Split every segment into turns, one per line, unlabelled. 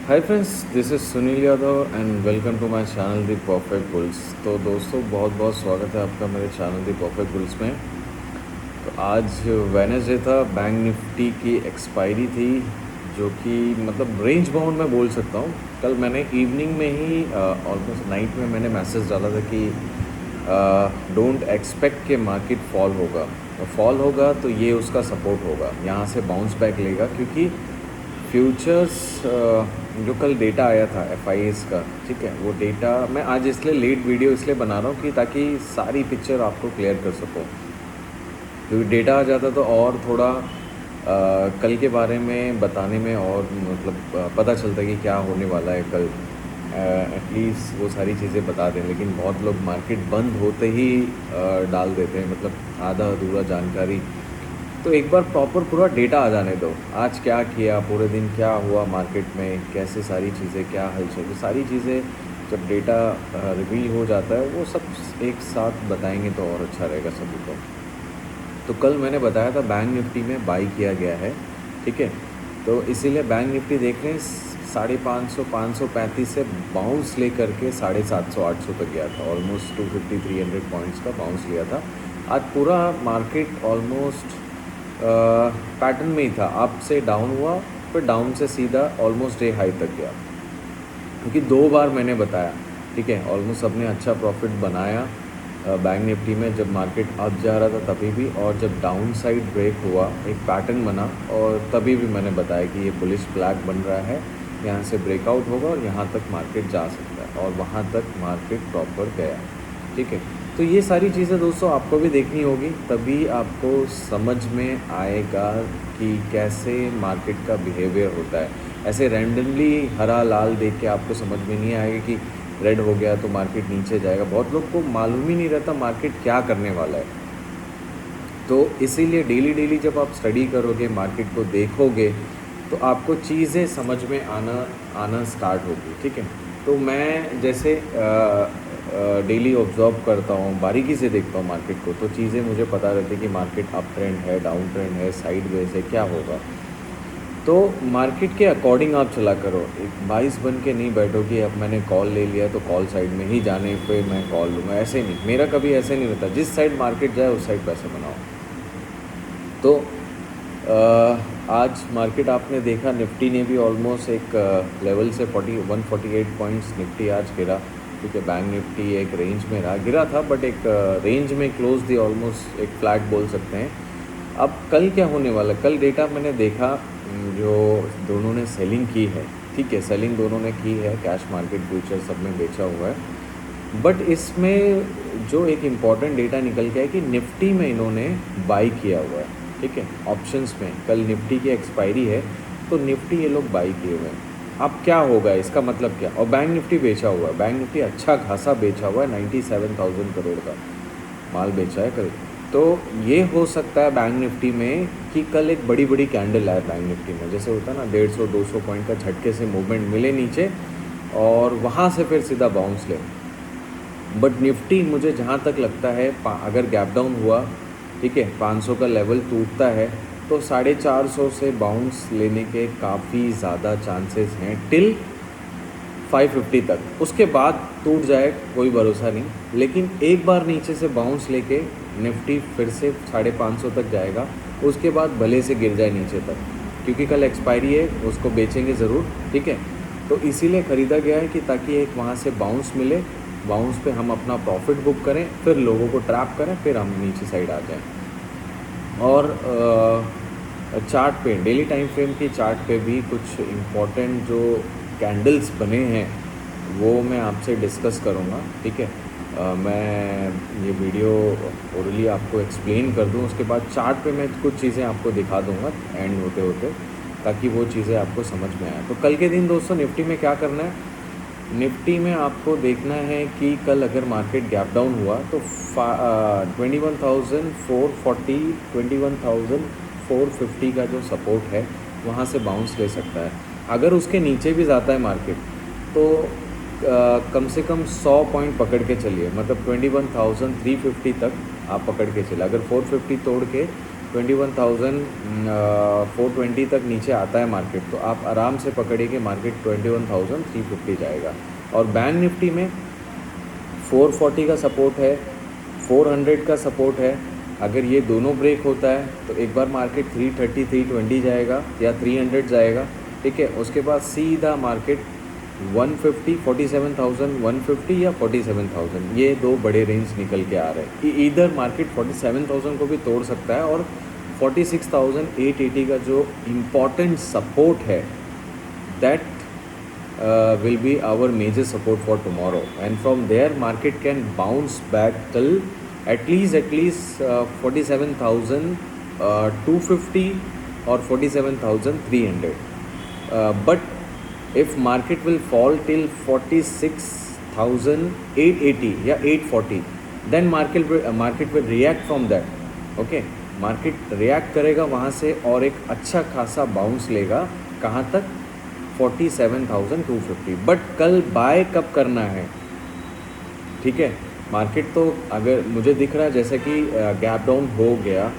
Hi friends, this is Sunil Yadav and welcome to my channel the perfect bulls. तो दोस्तों, बहुत बहुत स्वागत है आपका मेरे चैनल दी परफेक्ट बुल्स में। तो आज वेडनेसडे था, बैंक निफ्टी की एक्सपायरी थी, जो कि मतलब रेंज बाउंड में बोल सकता हूँ। कल मैंने इवनिंग में ही ऑलमोस्ट नाइट में मैंने मैसेज डाला था कि डोंट एक्सपेक्ट कि मार्केट फॉल होगा, और फॉल होगा तो ये उसका सपोर्ट होगा, यहाँ से बाउंस बैक लेगा। क्योंकि फ्यूचर्स जो कल डेटा आया था एफ का, ठीक है, वो डेटा मैं आज इसलिए लेट वीडियो इसलिए बना रहा हूँ कि ताकि सारी पिक्चर आपको क्लियर कर सकूँ। क्योंकि डेटा आ जाता तो और थोड़ा कल के बारे में बताने में और मतलब पता चलता कि क्या होने वाला है कल, एटलीस्ट वो सारी चीज़ें बता दें। लेकिन बहुत लोग मार्केट बंद होते ही डाल देते हैं, मतलब आधा अधूरा जानकारी। तो एक बार प्रॉपर पूरा डेटा आ जाने दो, आज क्या किया, पूरे दिन क्या हुआ मार्केट में, कैसे सारी चीज़ें, क्या हलचल, तो सारी चीज़ें जब डेटा रिवील हो जाता है वो सब एक साथ बताएंगे तो और अच्छा रहेगा सभी को। तो कल मैंने बताया था बैंक निफ्टी में बाई किया गया है, ठीक है। तो इसीलिए बैंक निफ्टी देख रहे हैं 550 535 से बाउंस ले करके 750 800 तक गया था। ऑलमोस्ट 250 300 पॉइंट्स का बाउंस लिया था। आज पूरा मार्केट ऑलमोस्ट पैटर्न में ही था, अप से डाउन हुआ, फिर डाउन से सीधा ऑलमोस्ट डे हाई तक गया। क्योंकि 2 बार मैंने बताया, ठीक है, ऑलमोस्ट सबने अच्छा प्रॉफिट बनाया बैंक निफ्टी में। जब मार्केट अप जा रहा था तभी भी, और जब डाउन साइड ब्रेक हुआ एक पैटर्न बना, और तभी भी मैंने बताया कि ये बुलिश फ्लैग बन रहा है, यहाँ से ब्रेकआउट होगा और यहाँ तक मार्केट जा सकता है, और वहाँ तक मार्केट प्रॉपर गया, ठीक है। तो ये सारी चीज़ें दोस्तों आपको भी देखनी होगी, तभी आपको समझ में आएगा कि कैसे मार्केट का बिहेवियर होता है। ऐसे रैंडमली हरा लाल देख के आपको समझ में नहीं आएगा कि रेड हो गया तो मार्केट नीचे जाएगा। बहुत लोग को मालूम ही नहीं रहता मार्केट क्या करने वाला है। तो इसीलिए डेली डेली जब आप स्टडी करोगे, मार्केट को देखोगे, तो आपको चीज़ें समझ में आना स्टार्ट होगी, ठीक है। तो मैं जैसे डेली ऑब्जर्व करता हूँ, बारीकी से देखता हूँ मार्केट को, तो चीज़ें मुझे पता रहती है कि मार्केट अप ट्रेंड है, डाउन ट्रेंड है, साइड वेज है, क्या होगा। तो मार्केट के अकॉर्डिंग आप चला करो। एक 22 बन के नहीं बैठो कि अब मैंने कॉल ले लिया तो कॉल साइड में ही जाने पे मैं कॉल लूँगा, ऐसे नहीं। मेरा कभी ऐसे नहीं रहता, जिस साइड मार्केट जाए उस साइड पैसे बनाओ। तो आज मार्केट आपने देखा, निफ्टी ने भी ऑलमोस्ट एक लेवल से 148 पॉइंट्स निफ्टी आज गिरा, क्योंकि बैंक निफ्टी एक रेंज में रहा, गिरा था बट एक रेंज में क्लोज दी, ऑलमोस्ट एक फ्लैट बोल सकते हैं। अब कल क्या होने वाला, कल डेटा मैंने देखा, जो दोनों ने सेलिंग की है, ठीक है, सेलिंग दोनों ने की है, कैश मार्केट फ्यूचर सब में बेचा हुआ है। बट इसमें जो एक इम्पॉर्टेंट डेटा निकल के है कि निफ्टी में इन्होंने बाई किया हुआ है, ठीक है, ऑप्शंस में। कल निफ्टी की एक्सपायरी है, तो निफ्टी ये लोग बाई किए हुए हैं। अब क्या होगा, इसका मतलब क्या, और बैंक निफ्टी बेचा हुआ है, बैंक निफ्टी अच्छा खासा बेचा हुआ है, 97,000 करोड़ का माल बेचा है कल। तो ये हो सकता है बैंक निफ्टी में कि कल एक बड़ी बड़ी कैंडल आए बैंक निफ्टी में, जैसे होता है ना 150-200 पॉइंट का झटके से मूवमेंट मिले नीचे, और वहाँ से फिर सीधा बाउंस ले। बट निफ्टी मुझे जहाँ तक लगता है, अगर गैप डाउन हुआ, ठीक है, 500 का लेवल टूटता है, तो 450 से बाउंस लेने के काफ़ी ज़्यादा चांसेस हैं टिल 550 तक। उसके बाद टूट जाए कोई भरोसा नहीं, लेकिन एक बार नीचे से बाउंस लेके निफ्टी फिर से 550 तक जाएगा, उसके बाद भले से गिर जाए नीचे तक, क्योंकि कल एक्सपायरी है, उसको बेचेंगे ज़रूर, ठीक है। तो इसीलिए ख़रीदा गया है कि ताकि एक वहाँ से बाउंस मिले, बाउंस पे हम अपना प्रॉफिट बुक करें, फिर लोगों को ट्रैप करें, फिर हम नीचे साइड आ जाएं। और चार्ट पे, डेली टाइम फ्रेम की चार्ट पे भी कुछ इम्पोर्टेंट जो कैंडल्स बने हैं वो मैं आपसे डिस्कस करूँगा, ठीक है। मैं ये वीडियो ओरली आपको एक्सप्लेन कर दूँ, उसके बाद चार्ट पे मैं कुछ चीज़ें आपको दिखा दूँगा एंड होते होते, ताकि वो चीज़ें आपको समझ में आए। तो कल के दिन दोस्तों निफ्टी में क्या करना है, निफ्टी में आपको देखना है कि कल अगर मार्केट गैप डाउन हुआ तो 21,440 21,450 का जो सपोर्ट है वहाँ से बाउंस ले सकता है। अगर उसके नीचे भी जाता है मार्केट, तो कम से कम 100 पॉइंट पकड़ के चलिए, मतलब 21,350 तक आप पकड़ के चले। अगर 450 तोड़ के 21,420 तक नीचे आता है मार्केट, तो आप आराम से पकड़िए कि मार्केट 21,350 जाएगा। और बैंक निफ्टी में 440 का सपोर्ट है, 400 का सपोर्ट है। अगर ये दोनों ब्रेक होता है तो एक बार मार्केट 330 320 जाएगा या 300 जाएगा, ठीक है। उसके बाद सीधा मार्केट 150 47,000 150 या 47,000, ये दो बड़े रेंज निकल के आ रहे हैं। इधर मार्केट 47,000 को भी तोड़ सकता है और 46,880 का जो इम्पॉर्टेंट सपोर्ट है, that will be our major support for tomorrow, and from there market can bounce back till at least 47,250 or 47,300, but if market will fall till 46,880 या 840, then market will react from that, okay। Market react करेगा वहाँ से और एक अच्छा खासा bounce लेगा, कहाँ तक? 47,250। बट कल बाय कब करना है, ठीक है। मार्केट तो अगर मुझे दिख रहा है जैसे कि गैप डाउन हो गया,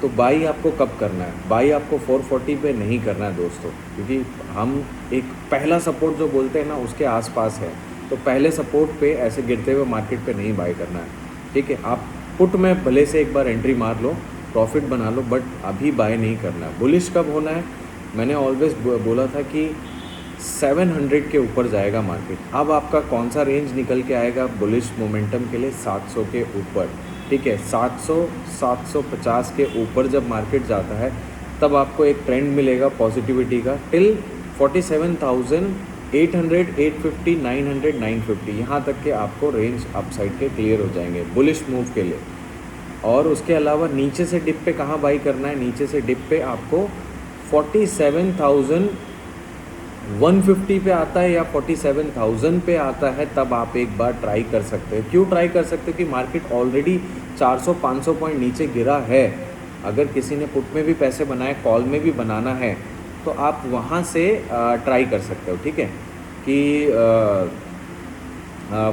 तो बाई आपको कब करना है? बाई आपको 440 पे नहीं करना है दोस्तों, क्योंकि हम एक पहला सपोर्ट जो बोलते हैं ना उसके आसपास है, तो पहले सपोर्ट पे ऐसे गिरते हुए मार्केट पे नहीं बाई करना है, ठीक है। आप पुट में भले से एक बार एंट्री मार लो, प्रॉफिट बना लो, बट अभी बाय नहीं करना है। बुलिश कब होना है? मैंने ऑलवेज बोला था कि 700 के ऊपर जाएगा मार्केट। अब आपका कौन सा रेंज निकल के आएगा बुलिश मोमेंटम के लिए? 700 के ऊपर, ठीक है। 700 750 के ऊपर जब मार्केट जाता है तब आपको एक ट्रेंड मिलेगा पॉजिटिविटी का टिल 47,800 850 900 950, यहाँ तक के आपको रेंज अपसाइड के क्लियर हो जाएंगे बुलिश मूव के लिए। और उसके अलावा नीचे से डिप पे कहाँ बाई करना है? नीचे से डिप पे आपको 47,150 पे आता है या 47,000 पे आता है, तब आप एक बार ट्राई कर सकते हो। क्यों ट्राई कर सकते हो? कि मार्केट ऑलरेडी 400-500 पॉइंट नीचे गिरा है। अगर किसी ने पुट में भी पैसे बनाए, कॉल में भी बनाना है, तो आप वहाँ से ट्राई कर सकते हो, ठीक है। कि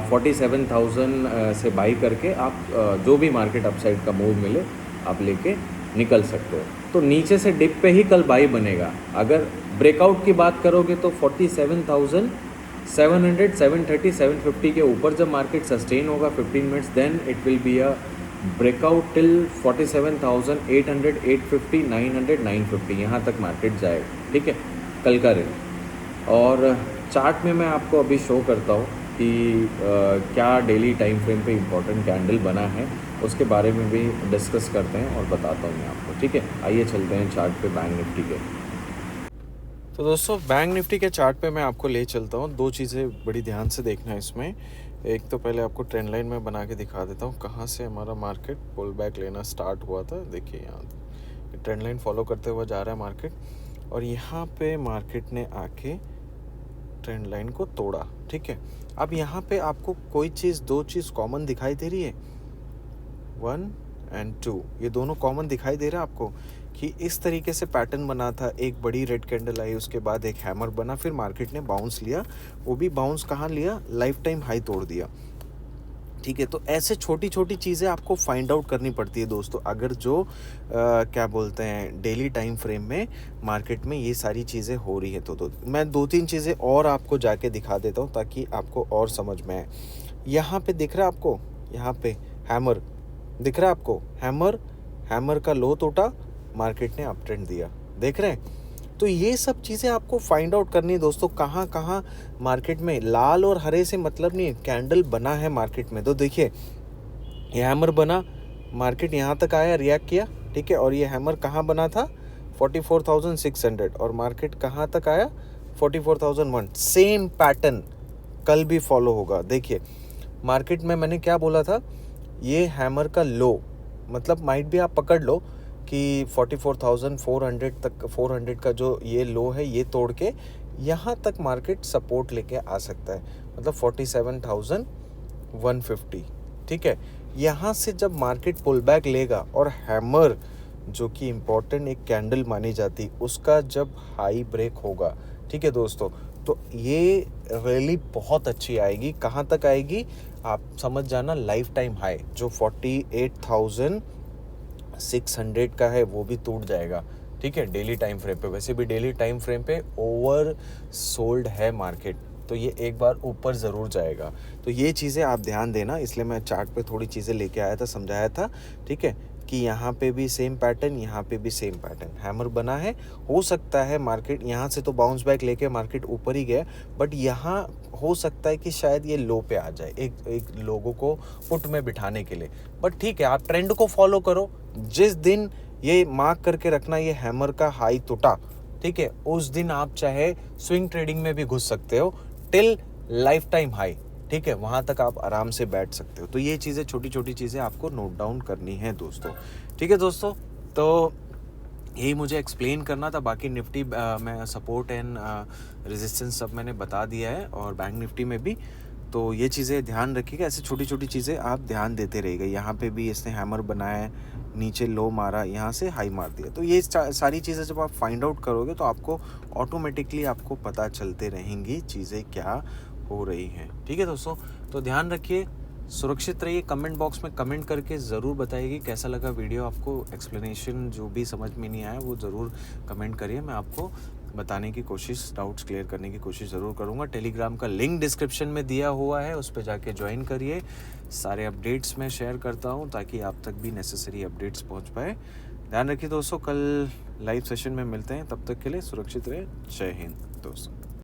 47,000 से बाई करके आप जो भी मार्केट अपसाइड का मूव मिले आप लेके निकल सकते हो। तो नीचे से डिप पे ही कल बाई बनेगा। अगर ब्रेकआउट की बात करोगे तो 47,700 730 750 के ऊपर जब मार्केट सस्टेन होगा 15 minutes, then it will be a breakout till 47,800 850 900 950, यहाँ तक मार्केट जाएगा, ठीक है, कल का रेंज। और चार्ट में मैं आपको अभी शो करता हूँ कि क्या डेली टाइम फ्रेम पे इम्पोर्टेंट कैंडल बना है, उसके बारे में भी डिस्कस करते हैं और बताता हूँ मैं आपको, ठीक है। आइए चलते हैं चार्ट पे बैंक निफ्टी के। तो दोस्तों बैंक निफ्टी के चार्ट पे मैं आपको ले चलता हूँ। दो चीज़ें बड़ी ध्यान से देखना है इसमें। एक तो पहले आपको ट्रेंड लाइन में बना के दिखा देता हूँ कहाँ से हमारा मार्केट पुल बैक लेना स्टार्ट हुआ था। देखिए यहाँ ट्रेंड लाइन फॉलो करते हुए जा रहा है मार्केट, और यहाँ पे मार्केट ने आके ट्रेंड लाइन को तोड़ा, ठीक है। अब यहाँ पे आपको कोई चीज़, दो चीज़ कॉमन दिखाई दे रही है, 1 और 2, ये दोनों कॉमन दिखाई दे रहा है आपको कि इस तरीके से पैटर्न बना था। एक बड़ी रेड कैंडल आई, उसके बाद एक हैमर बना, फिर मार्केट ने बाउंस लिया। वो भी बाउंस कहाँ लिया? लाइफ टाइम हाई तोड़ दिया, ठीक है। तो ऐसे छोटी छोटी चीज़ें आपको फाइंड आउट करनी पड़ती है दोस्तों, अगर जो क्या बोलते हैं डेली टाइम फ्रेम में मार्केट में ये सारी चीज़ें हो रही है। तो मैं 2-3 चीज़ें और आपको जाके दिखा देता हूँ ताकि आपको और समझ में आए। यहाँ पे दिख रहा है आपको, यहाँ पे हैमर दिख रहा है आपको, हैमर का लो टूटा, मार्केट ने अप ट्रेंड दिया, देख रहे हैं। तो ये सब चीज़ें आपको फाइंड आउट करनी है दोस्तों, कहाँ कहाँ मार्केट में लाल और हरे से मतलब नहीं है, कैंडल बना है मार्केट में। तो देखिए ये हैमर बना, मार्केट यहाँ तक आया, रिएक्ट किया, ठीक है। और ये हैमर कहाँ बना था? 44,600, और मार्केट कहाँ तक आया? 44,001। सेम पैटर्न कल भी फॉलो होगा। देखिए मार्केट में मैंने क्या बोला था, ये हैमर का लो मतलब माइट भी आप पकड़ लो कि 44,400 तक, 400 का जो ये लो है ये तोड़ के यहाँ तक मार्केट सपोर्ट लेके आ सकता है, मतलब 47,150, ठीक है। यहाँ से जब मार्केट पुल बैक लेगा और हैमर जो कि इम्पोर्टेंट एक कैंडल मानी जाती, उसका जब हाई ब्रेक होगा, ठीक है दोस्तों, तो ये रैली बहुत अच्छी आएगी। कहाँ तक आएगी आप समझ जाना, लाइफ टाइम हाई जो 48,000 600 का है वो भी टूट जाएगा, ठीक है, डेली टाइम फ्रेम पे। वैसे भी डेली टाइम फ्रेम पे ओवर सोल्ड है मार्केट, तो ये एक बार ऊपर ज़रूर जाएगा। तो ये चीज़ें आप ध्यान देना, इसलिए मैं चार्ट पे थोड़ी चीज़ें लेके आया था, समझाया था, ठीक है, कि यहाँ पे भी सेम पैटर्न, यहाँ पे भी सेम पैटर्न, हैमर बना है। हो सकता है मार्केट यहाँ से तो बाउंस बैक लेके मार्केट ऊपर ही गया, बट यहाँ हो सकता है कि शायद ये लो पे आ जाए, एक लोगों को पुट में बिठाने के लिए। बट ठीक है, आप ट्रेंड को फॉलो करो। जिस दिन ये मार्क करके रखना ये हैमर का हाई टूटा, ठीक है, उस दिन आप चाहे स्विंग ट्रेडिंग में भी घुस सकते हो टिल लाइफ टाइम हाई, ठीक है, वहाँ तक आप आराम से बैठ सकते हो। तो ये चीज़ें, छोटी छोटी चीज़ें आपको नोट डाउन करनी है दोस्तों, ठीक है दोस्तों। तो यही मुझे एक्सप्लेन करना था। बाकी निफ्टी में सपोर्ट एंड रेजिस्टेंस सब मैंने बता दिया है, और बैंक निफ्टी में भी। तो ये चीज़ें ध्यान रखिएगा, ऐसे छोटी छोटी चीज़ें आप ध्यान देते रहिएगा। यहाँ पे भी इसने हैमर बनाया है, नीचे लो मारा, यहाँ से हाई मार दिया। तो ये सारी चीज़ें जब आप फाइंड आउट करोगे तो आपको ऑटोमेटिकली आपको पता चलते रहेंगी चीज़ें क्या हो रही हैं, ठीक है दोस्तों। तो ध्यान रखिए, सुरक्षित रहिए। कमेंट बॉक्स में कमेंट करके ज़रूर बताइए कैसा लगा वीडियो आपको। एक्सप्लेनेशन जो भी समझ में नहीं आया वो ज़रूर कमेंट करिए, मैं आपको बताने की कोशिश, डाउट्स क्लियर करने की कोशिश ज़रूर करूँगा। टेलीग्राम का लिंक डिस्क्रिप्शन में दिया हुआ है, उस पर जाके ज्वाइन करिए। सारे अपडेट्स मैं शेयर करता हूँ ताकि आप तक भी नेसेसरी अपडेट्स पहुँच पाए। ध्यान रखिए दोस्तों, कल लाइव सेशन में मिलते हैं, तब तक के लिए सुरक्षित रहे। जय हिंद दोस्तों।